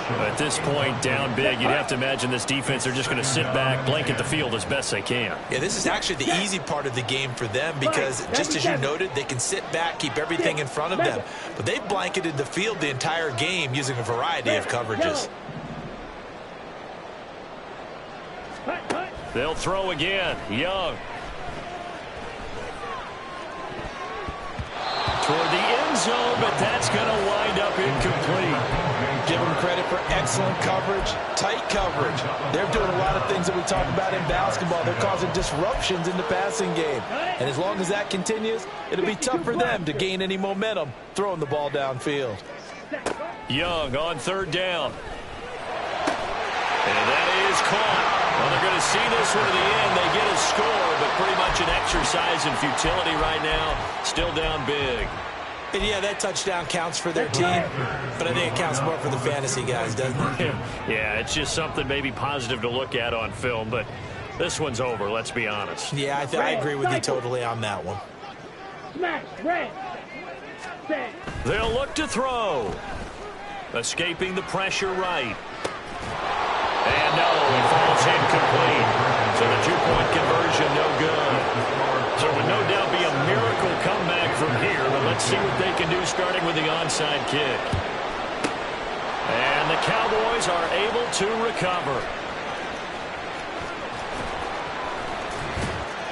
At this point, down big, you'd have to imagine this defense, they're just going to sit back, blanket the field as best they can. Yeah, this is actually the easy part of the game for them because, just as you noted, they can sit back, keep everything in front of them. But they've blanketed the field the entire game using a variety of coverages. They'll throw again. Young. Toward the end zone, but that's going to wind up incomplete. Give them credit for excellent coverage, tight coverage. They're doing a lot of things that we talk about in basketball. They're causing disruptions in the passing game. And as long as that continues, it'll be tough for them to gain any momentum throwing the ball downfield. Young on 3rd down. And that is caught. Well, they're going to see this one to the end. They get a score, but pretty much an exercise in futility right now. Still down big. And yeah, that touchdown counts for their team, but I think it counts more for the fantasy guys, doesn't it? Yeah, it's just something maybe positive to look at on film, but This one's over, let's be honest. Yeah, I agree with you totally on that one. Smash, red. Set. They'll look to throw. Escaping the pressure right. And no, it falls incomplete. So the two-point conversion, no good. So it would no doubt be a miracle comeback from here, but let's see what they can do starting with the onside kick. And the Cowboys are able to recover.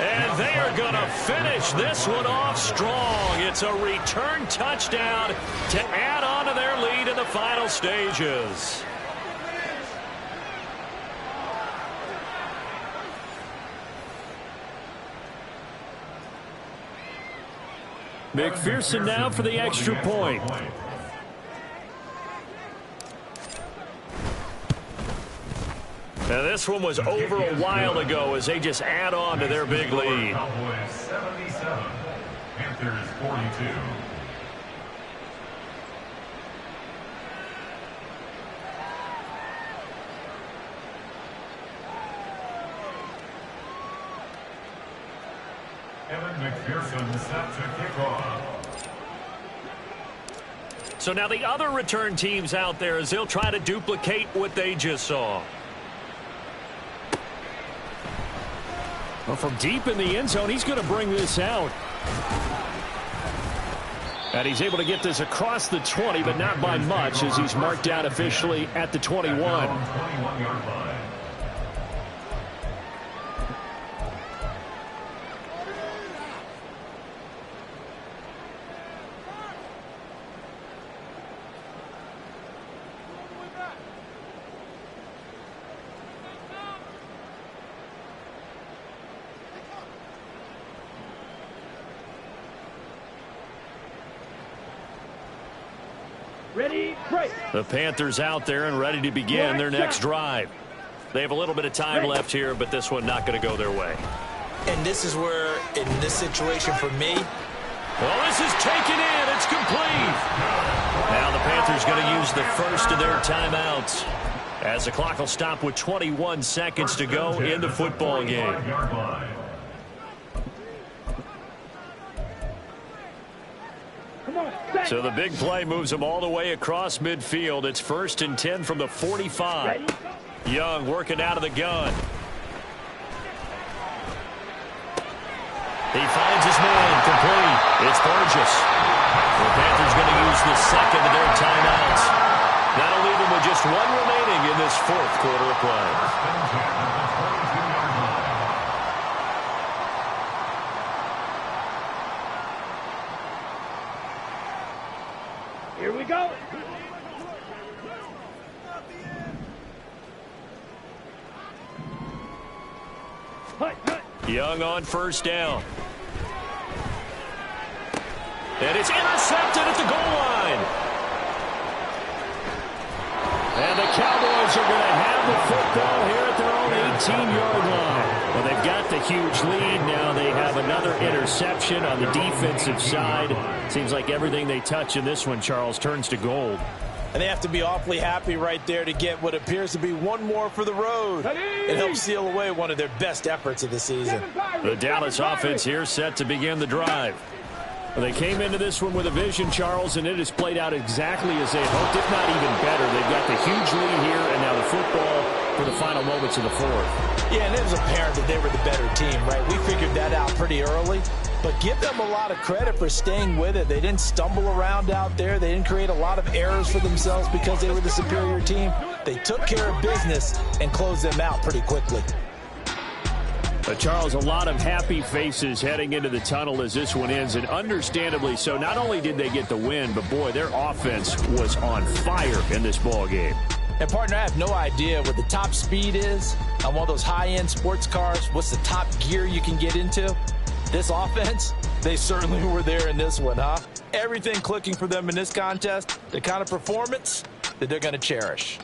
And they are going to finish this one off strong. It's a return touchdown to add on to their lead in the final stages. McPherson now for the extra point. Now this one was over a while ago as they just add on to their big lead. Cowboys 77, Panthers 42. Evan McPherson set to kick off. So now the other return teams out there as they'll try to duplicate what they just saw. Well, from deep in the end zone, he's going to bring this out. And he's able to get this across the 20, but not by much as he's marked down officially at the 21. 21-yard line. Ready, break. The Panthers out there and ready to begin their next drive. They have a little bit of time left here, but this one not going to go their way. And this is where, in this situation for me, well, this is taken in. It's complete. Now the Panthers going to use the first of their timeouts as the clock will stop with 21 seconds to go in the football game. So the big play moves them all the way across midfield. It's 1st and 10 from the 45. Young working out of the gun. He finds his man complete. It's Burgess. The Panthers going to use the second of their timeouts. That'll leave them with just one remaining in this fourth quarter of play. Here we go. Young on first down. And it's intercepted at the goal line. And the Cowboys are going to have the football here at their own 18-yard line. Well, they've got the huge lead. Now they have another interception on the defensive side. Seems like everything they touch in this one, Charles, turns to gold. and they have to be awfully happy right there to get what appears to be one more for the road. It helps seal away one of their best efforts of the season. The Dallas offense here set to begin the drive. Well, they came into this one with a vision, Charles, and it has played out exactly as they had hoped, if not even better. They've got the huge lead here, and now the football for the final moments of the fourth. Yeah, and it was apparent that they were the better team, right? We figured that out pretty early. But give them a lot of credit for staying with it. They didn't stumble around out there. They didn't create a lot of errors for themselves because they were the superior team. They took care of business and closed them out pretty quickly. Charles, a lot of happy faces heading into the tunnel as this one ends, and understandably so. Not only did they get the win, but, boy, their offense was on fire in this ball game. And, partner, I have no idea what the top speed is on one of those high-end sports cars. What's the top gear you can get into? This offense, they certainly were there in this one, huh? Everything clicking for them in this contest, the kind of performance that they're going to cherish.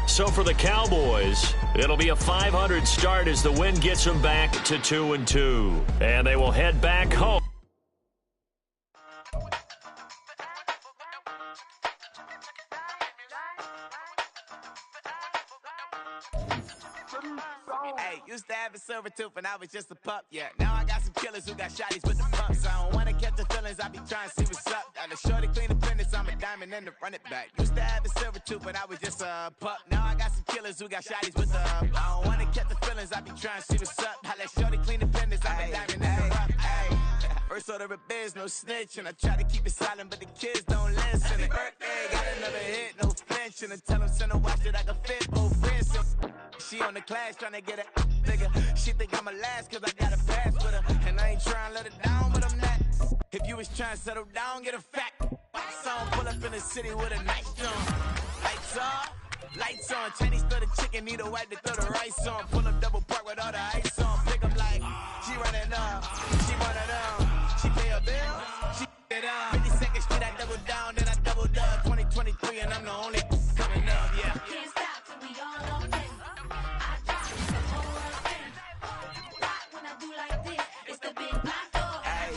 So for the Cowboys, it'll be a .500 start as the win gets them back to 2-2. And they will head back home. Hey, used to have a silver tooth and I was just a pup, yeah. Now I got some killers who got shotties with the pumps. I don't wanna catch the feelings, I be trying to see what's up. Got a shorty clean the fitness, I'm a diamond and to run it back. Used to have a silver tooth, but I was just a pup. Now I got some killers who got shotties with the I don't wanna catch the feelings, I be trying to see what's up. I let shorty clean the fitness, I'm a diamond and to run. First order of biz, no snitch, and I try to keep it silent, but the kids don't listen. And birthday, got another hit, no flinch, and I tell them send a watch that I can fit both wrists. She on the class trying to get a nigga. She think I'm a last cause I got a pass with her. And I ain't trying to let her down, but I'm not. If you was trying to settle down, get a fat song. Pull up in the city with a nice jump. Lights on. Chinese throw the chicken, need a wipe to throw the rice on. Pull up double park with all the ice on. Pick up like, she running up, she running up. She pay a bill, she it up. 52nd Street, I double down, then I doubled up. 2023, and I'm the only coming up, yeah. Can't stop till we all up in. I drop the whole world in. Rock when I do like this, it's the big black door. Hey,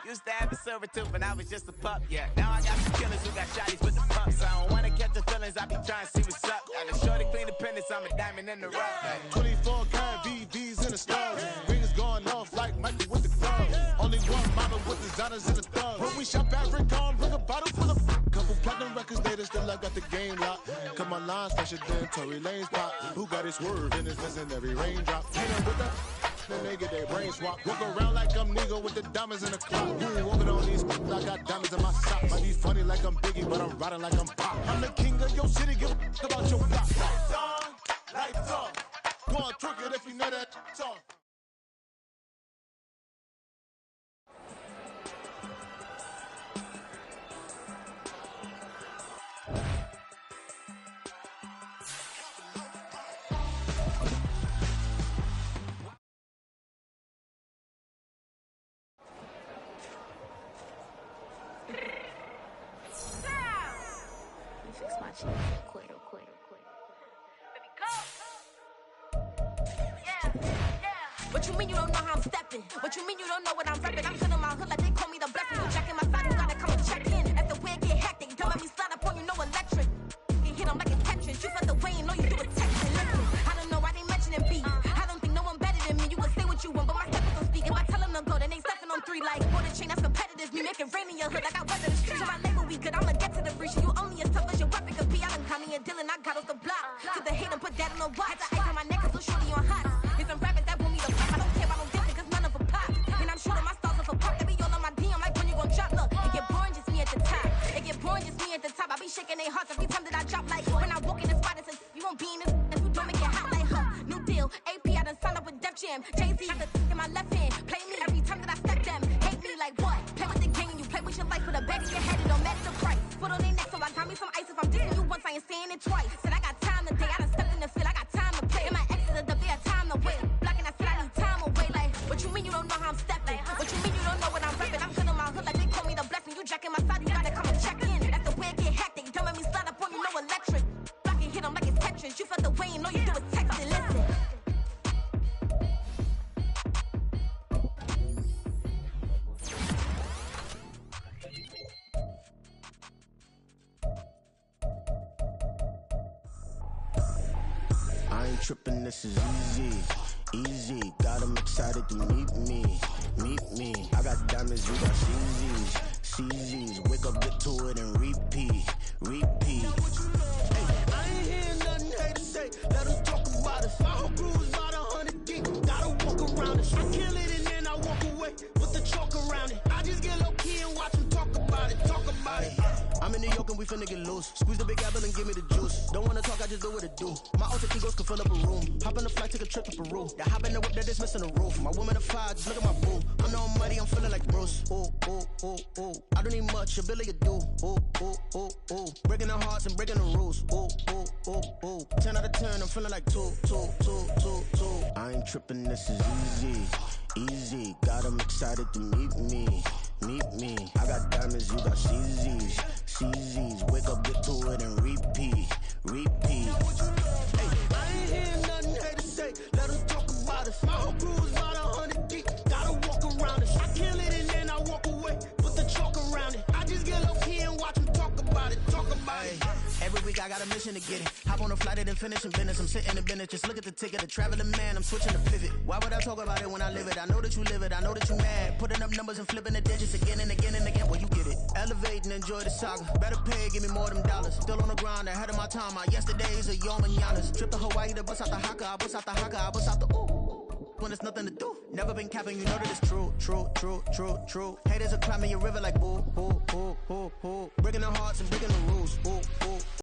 used to have a silver tooth and I was just a pup, yeah. Now I got some killers who got shotties with the pumps. I don't wanna catch the feelings, I be trying to see what's up. Got a shorty clean the pendants, I'm a diamond in the rough. 24 karat VVs in the stars. Rings going off like Michael with the gloves. Only one model with designers in the thugs. When we shop at Rick on, bring a bottle full of couple platinum records later, still I got the game locked. Cause my line's fresher than Tory Lane's pop. Who got his swerve and is missing every raindrop. Hit 'em with the then they get their brain swap. Walk around like I'm nigga with the diamonds in the clock. You walking on these, I got diamonds in my sock. Might be funny like I'm Biggie, but I'm riding like I'm Pop. I'm the king of your city, give a about your block. Lights on, lights off. Go on, twerk it if you know that song. Fix my shit. Quitter. Baby, go. Yeah. What you mean you don't know how I'm stepping? What you mean you don't know what I'm repping? I'm feeling my hood like they call me the blessing. You jacking my side, you gotta come and check in. After the way it get hectic, don't let me slide up on you, no electric. You hit 'em like it's Tetris. You felt the way and know you do a text and listen. I don't know why they mentioning beef. I don't think no one better than me. You can say what you want, but my steppers don't speak. If I tell them to go, then they stepping on 3 like for the chain that's competitive. Me make it rain in your hood like I weather the street. So my label we good, I'ma get to the breach. You only as tough as your weapon could be. I done Connie and Dylan, I got off the block. Cause the hate and put that on the watch. The ice on my neck is so shorty on hot. Here's some rappers that want me to pop. I don't care about no different cause none of them pop. And I'm shooting my stars off a pop. They be all on my DM like when you gon' drop. Look, it get boring just me at the top. It get boring just me at the top. I be shaking their hearts every time that I drop. Like when I walk in the spot, it says you won't be in this. If you don't make it hot like her. New deal, AP, I done signed up with Def Jam. Jay-Z got the in my left hand. Play me every time that I step them. Hate me like what? Play with the game, you play with your life with a bag in your head. It don't matter the price. Put on their neck, so I got me some ice. If I'm dissing you once, I ain't saying it twice. Said I got time today, I done stepped in the field, I got time to play. And my exes are up there, time to wait. Blocking, I said I need time away. Like, what you mean you don't know how I'm stepping? What you mean you don't know what I'm repping? I'm feeling my hood like they call me the blessing. You jacking my side, you gotta come and check in. That's the way it get hectic. Don't let me slide up on you, no electric. Blocking, hit 'em like it's Tetris. You felt the way and know you do is text and listen. I ain't tripping, this is easy. Got 'em excited to meet me. I got diamonds, you got CZs. Wake up, get to it and repeat. Hey, I ain't hearing nothing haters say. Let us talk about it. My whole crew is about 100 deep. Gotta walk around it. I kill it and then I walk away with the chalk around it. I just get low key and watch them talk about it. I'm in New York and we finna get loose. Squeeze the big apple and give me the juice. Don't wanna talk, I just do what it do. My alter egos can fill up a room. Hop on the flight, take a trip to Peru. Yeah, hop in the whip that is missing the roof. My woman a fire, just look at my boo. I'm the almighty, I'm feeling like Bruce. Ooh. I don't need much, ability to do. Ooh. Breaking the hearts and breaking the rules. Ooh. 10 out of 10, I'm feeling like 2. I ain't tripping, this is easy. Got 'em excited to meet me. I got diamonds, you got CZs. Wake up, get to it and repeat. Hey, I ain't hearing nothing haters say. Let us talk about it. My whole crew is about 100 deep. Gotta walk around it. I kill it and then I walk away. Put the chalk around it. I just get low key and watch them talk about it. Every week I got a mission to get it. Hop on a flight and then finish in business. I'm sitting in business, just look at the ticket. A traveling man, I'm switching to pivot. Why would I talk about it when I live it? I know that you live it, I know that you mad. Putting up numbers and flipping the digits again and again and again. Well, you get it. Elevate and enjoy the saga. Better pay, give me more of them dollars. Still on the grind, ahead of my time. My yesterdays are your mananas. Trip to Hawaii to bust out the haka. I bust out the haka, I bust out the ooh. When there's nothing to do. Never been capping, you know that it's true, true, true, true, true. Haters are climbing your river like boo, boo, boo, boo, boo. Breaking their hearts and breaking the rules, boo, boo.